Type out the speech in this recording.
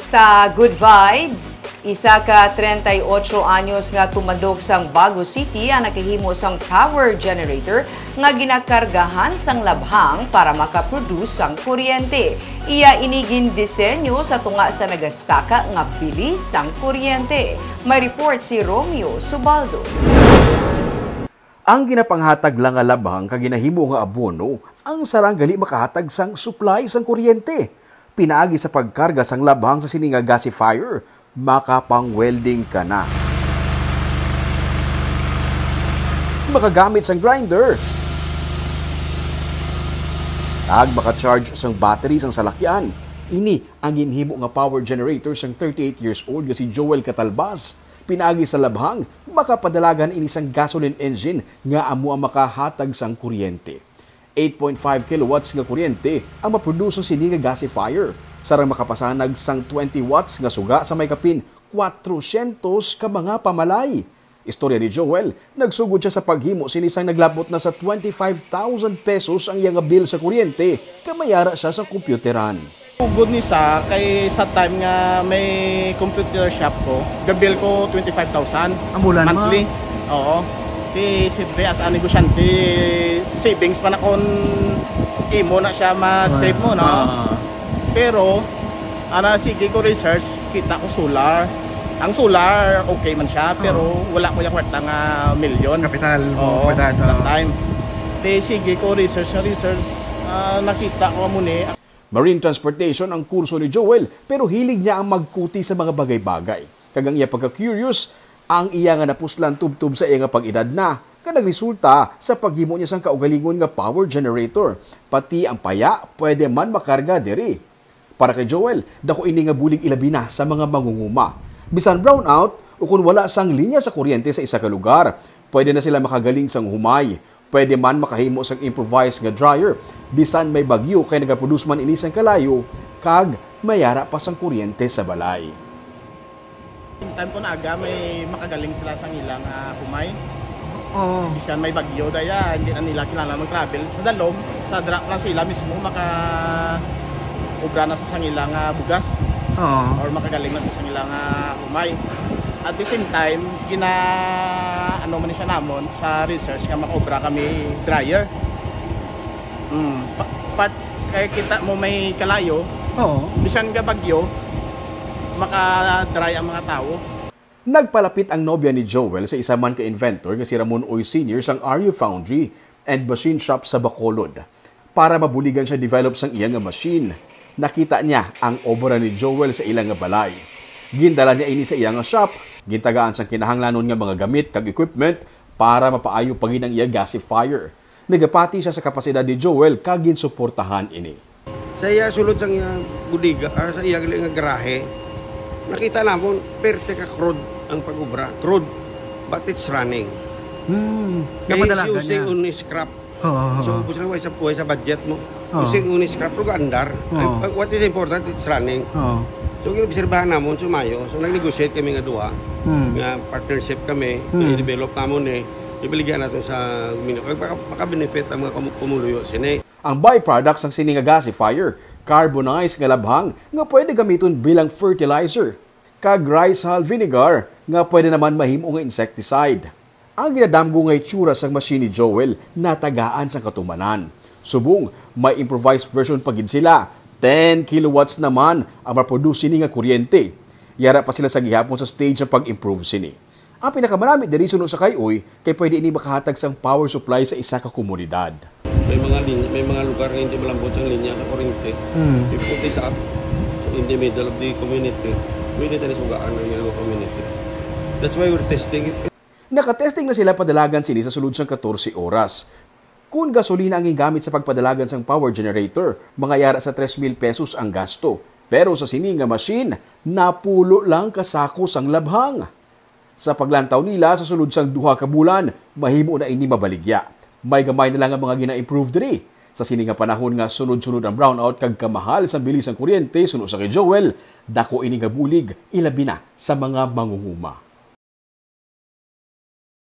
Sa Good Vibes, isa ka 38 anyos nga tumadok sang Bago City ang nakahimo sang power generator nga ginakargahan sang labhang para makaproduce sang kuryente. Iya inigin disenyo sa tunga sa nagasaka nga bilis sang kuryente. May report si Romeo Subaldo. Ang ginapanghatag lang nga labhang kaginahimo nga abono ang sarang gali makahatag sang supply sang kuryente. Pinaagi sa pagkarga sang labhang sa sininga gasifier, makapang-welding ka na. Makagamit sang grinder. Maka-charge sang battery sang salakyan. Ini ang ginhimo nga power generator sang 38 years old nga si Joel Catalbaz. Pinaagi sa labhang, makapadalagan ini sang gasoline engine nga amo ang makahatag sang kuryente. 8.5 kilowatts nga kuryente ang maproduce ng sininga gasifier. Sarang makapasanag sang 20 watts nga suga sa may kapin 400 ka mga pamalay. Istorya ni Joel, nagsugod siya sa paghimo sinisang naglabot na sa 25,000 pesos ang iyang bill sa kuryente, kamayara siya sa kompyuteran. Good ni sa kay sa time nga may computer shop ko, gabil ko 25,000 ang bulan monthly. Oo. Di siyempre as a negosyante, savings pa na kon imo na siya ma-save mo, no? Pero sige ko research, kita ko solar. Ang solar okay man siya, pero wala ko yung kwarta nga milyon kapital for that time. Di sige ko research, nakita ko muna. Marine transportation ang kurso ni Joel, pero hilig niya ang magkuti sa mga bagay-bagay. Kagang iya pagka-curious, ang iya nga napuslan tubtub sa iya nga pag-edad na, ka nagresulta sa paghimo niya sang kaugalingon nga power generator. Pati ang paya, pwede man makarga diri. Para kay Joel, dako ini nga bulig ilabi na sa mga mangunguma. Bisan brownout, o kung wala sang linya sa kuryente sa isa ka lugar, pwede na sila makagaling sang humay. Pwede man makahimo sang improvised nga dryer. Bisan may bagyo kay nagaproduce man ini sang kalayo, kag mayara pa sang kuryente sa balay. Time ko na aga, may makagaling sila sa ilang humay. Bisan may bagyo, daya hindi na nila kilala mag-travel. Sa dalom, sa drop na sila mismo, maka-ubra na sa sangilang bugas. Or makagaling na sa sangilang humay. At the same time, man siya namon sa research nga maka-ubra kami dryer. Kaya kita mo may kalayo, bisan ka bagyo, maka-dry ang mga tao. Nagpalapit ang nobya ni Joel sa isa man ka-inventor nga si Ramon Oy Sr. sang RU Foundry and Machine Shop sa Bacolod para mabuligan siya develop sang iyang nga machine. Nakita niya ang obra ni Joel sa ilang nga balay. Gindala niya ini sa iyang nga shop, gintagaan sang kinahanglanon nga mga gamit kag equipment para mapaayo pagin ang iyang gasifier. Nagapati siya sa kapasidad ni Joel kag ginsuportahan ini. Sa iya sulod sang iyang budiga sa iyang nga garahe, nakita namon perte ka crude ang pag-ubra. Crude, but it's running. Kaya using uni scrap. So, gusto na sa buhay sa budget mo. Using uni scrap, pero andar. What is important, it's running. So, kinobserbahan namon, sumayo. So, nag-negotiate kami nga duha. Nga partnership kami. I-develop namon ibaligyan natin sa maka-benefit ang mga kumuluyo sini. Ang byproducts ng sininga gasifier, carbonized nga labhang nga pwede gamiton bilang fertilizer, kag rice hull vinegar nga pwede naman mahimo nga insecticide. Ang ginadamgo nga itsura sang machine ni Joel natagaan sa katumanan. Subong, may improvised version pagid sila. 10 kilowatts naman ang maproduce sini nga kuryente. Yara pa sila sa gihapon sa stage ng pag-improve sini. Ang pinakamarami diri sunod sa kayoy kay pwede ini makahatag sang power supply sa isa ka komunidad. May mga lugar na hindi malambot ang linya sa kuryente. If put it up in the middle of the community, pwede tayo sugaan ng yung community. That's why we're testing it. Nakatesting na sila padalagan sini sa sulod sang 14 oras. Kung gasolina ang gigamit sa pagpadalagan sang power generator, mga yara sa 3,000 pesos ang gasto. Pero sa sininga machine, napulo lang kasako sang labhang. Sa paglantaw nila sa sulod sang 2 ka bulan, mahimo na ini mabaligya. May gamay na lang ang mga gina-improve diri. Sa sininga panahon nga sunod-sunod ang brownout kag kamahal sa bilis ang kuryente sunod sa kay Joel, dako ini nga bulig ilabi na sa mga mangunguma.